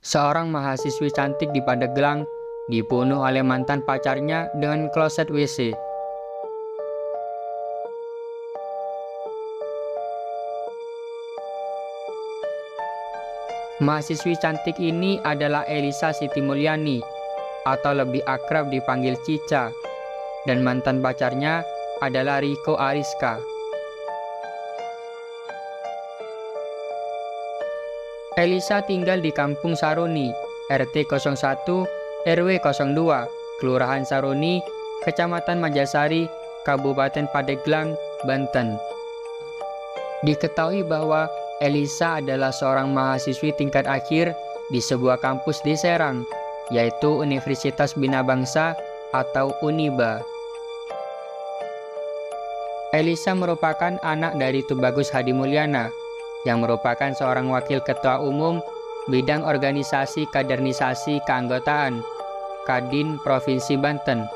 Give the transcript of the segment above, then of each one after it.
Seorang mahasiswi cantik di Pandeglang dibunuh oleh mantan pacarnya dengan kloset WC. Mahasiswi cantik ini adalah Elisa Siti Mulyani, atau lebih akrab dipanggil Cica, dan mantan pacarnya adalah Riko Ariska. Elisa tinggal di Kampung Saroni, RT 01, RW 02, Kelurahan Saroni, Kecamatan Majasari, Kabupaten Pandeglang, Banten. Diketahui bahwa Elisa adalah seorang mahasiswi tingkat akhir di sebuah kampus di Serang, yaitu Universitas Bina Bangsa atau Uniba. Elisa merupakan anak dari Tubagus Hadi Mulyana, yang merupakan seorang wakil ketua umum bidang organisasi kadernisasi keanggotaan Kadin Provinsi Banten.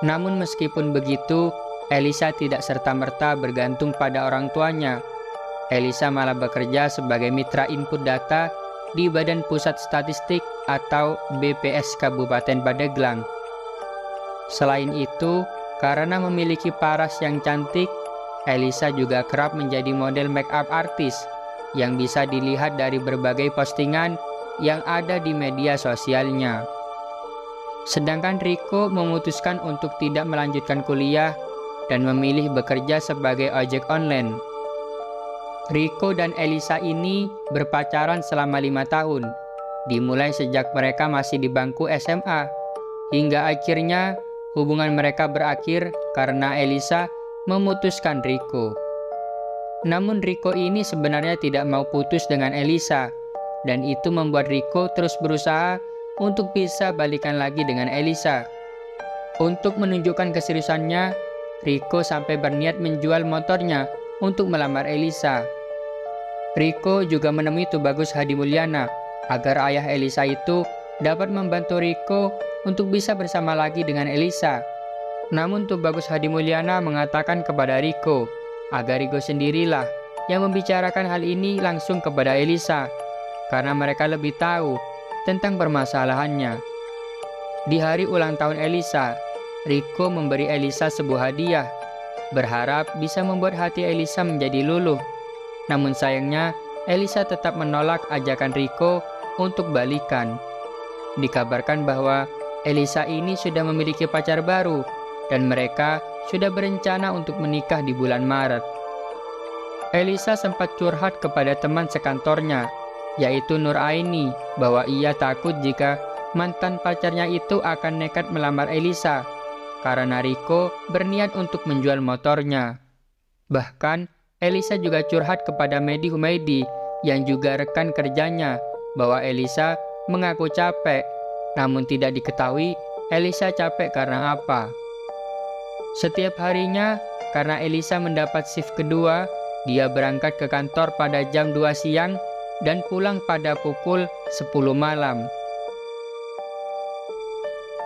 Namun meskipun begitu, Elisa tidak serta-merta bergantung pada orang tuanya. Elisa malah bekerja sebagai mitra input data di Badan Pusat Statistik atau BPS Kabupaten Pandeglang. Selain itu, karena memiliki paras yang cantik, Elisa juga kerap menjadi model make up artis yang bisa dilihat dari berbagai postingan yang ada di media sosialnya. Sedangkan Riko memutuskan untuk tidak melanjutkan kuliah dan memilih bekerja sebagai ojek online. Riko dan Elisa ini berpacaran selama 5 tahun, dimulai sejak mereka masih di bangku SMA, hingga akhirnya hubungan mereka berakhir karena Elisa memutuskan Riko. Namun Riko ini sebenarnya tidak mau putus dengan Elisa, dan itu membuat Riko terus berusaha untuk bisa balikan lagi dengan Elisa. Untuk menunjukkan keseriusannya, Riko sampai berniat menjual motornya untuk melamar Elisa. Riko juga menemui Tubagus Hadi Mulyana agar ayah Elisa itu dapat membantu Riko untuk bisa bersama lagi dengan Elisa. Namun Tubagus Hadi Mulyana mengatakan kepada Riko agar Riko sendirilah yang membicarakan hal ini langsung kepada Elisa, karena mereka lebih tahu tentang permasalahannya. Di hari ulang tahun Elisa, Riko memberi Elisa sebuah hadiah, berharap bisa membuat hati Elisa menjadi luluh. Namun sayangnya, Elisa tetap menolak ajakan Riko untuk balikan. Dikabarkan bahwa Elisa ini sudah memiliki pacar baru, dan mereka sudah berencana untuk menikah di bulan Maret. Elisa sempat curhat kepada teman sekantornya, yaitu Nur Aini, bahwa ia takut jika mantan pacarnya itu akan nekat melamar Elisa, karena Riko berniat untuk menjual motornya. Bahkan, Elisa juga curhat kepada Medi Humaydi, yang juga rekan kerjanya, bahwa Elisa mengaku capek, namun tidak diketahui Elisa capek karena apa. Setiap harinya, karena Elisa mendapat shift kedua, dia berangkat ke kantor pada jam 2 siang dan pulang pada pukul 10 malam.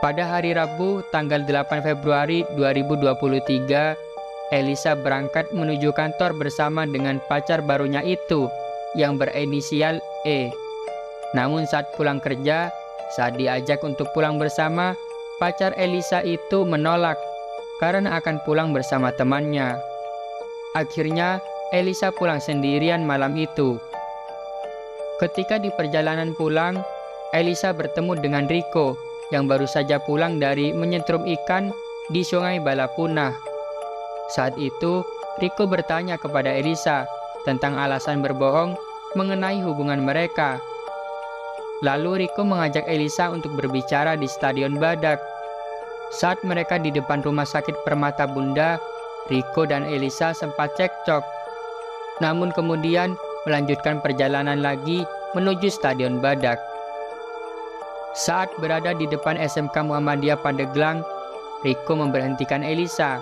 Pada hari Rabu, tanggal 8 Februari 2023, Elisa berangkat menuju kantor bersama dengan pacar barunya itu, yang berinisial E. Namun saat pulang kerja, saat diajak untuk pulang bersama, pacar Elisa itu menolak karena akan pulang bersama temannya. Akhirnya, Elisa pulang sendirian malam itu. Ketika di perjalanan pulang, Elisa bertemu dengan Riko yang baru saja pulang dari menyentrum ikan di Sungai Balapunah. Saat itu, Riko bertanya kepada Elisa tentang alasan berbohong mengenai hubungan mereka. Lalu Riko mengajak Elisa untuk berbicara di Stadion Badak. Saat mereka di depan Rumah Sakit Permata Bunda, Riko dan Elisa sempat cekcok. Namun kemudian melanjutkan perjalanan lagi menuju Stadion Badak. Saat berada di depan SMK Muhammadiyah Pandeglang, Riko memberhentikan Elisa.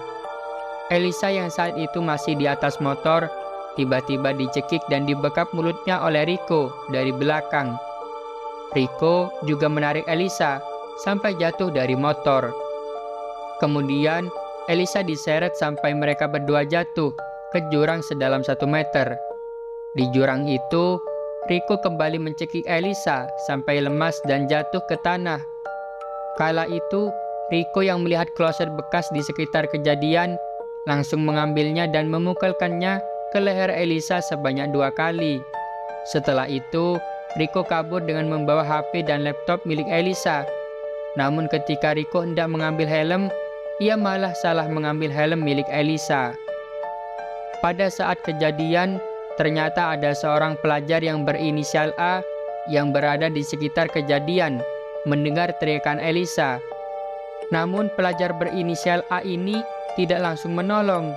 Elisa yang saat itu masih di atas motor, tiba-tiba dicekik dan dibekap mulutnya oleh Riko dari belakang. Riko juga menarik Elisa sampai jatuh dari motor. Kemudian, Elisa diseret sampai mereka berdua jatuh ke jurang sedalam 1 meter. Di jurang itu, Rico kembali mencekik Elisa sampai lemas dan jatuh ke tanah. Kala itu, Rico yang melihat kloset bekas di sekitar kejadian langsung mengambilnya dan memukulkannya ke leher Elisa sebanyak 2 kali. Setelah itu, Rico kabur dengan membawa HP dan laptop milik Elisa. Namun ketika Rico hendak mengambil helm, ia malah salah mengambil helm milik Elisa. Pada saat kejadian, ternyata ada seorang pelajar yang berinisial A yang berada di sekitar kejadian mendengar teriakan Elisa. Namun pelajar berinisial A ini tidak langsung menolong.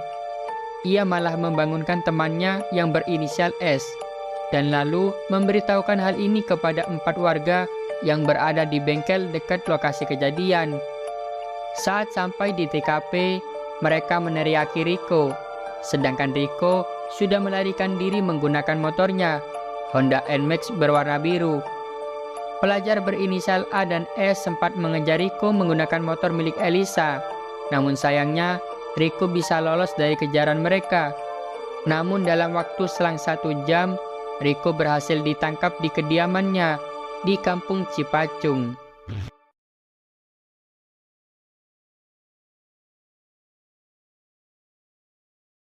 Ia malah membangunkan temannya yang berinisial S dan lalu memberitahukan hal ini kepada 4 warga yang berada di bengkel dekat lokasi kejadian. Saat sampai di TKP, mereka meneriaki Rico, sedangkan Rico sudah melarikan diri menggunakan motornya, Honda NMAX berwarna biru. Pelajar berinisial A dan S sempat mengejar Rico menggunakan motor milik Elisa. Namun sayangnya, Rico bisa lolos dari kejaran mereka. Namun dalam waktu selang 1 jam, Rico berhasil ditangkap di kediamannya di Kampung Cipacung.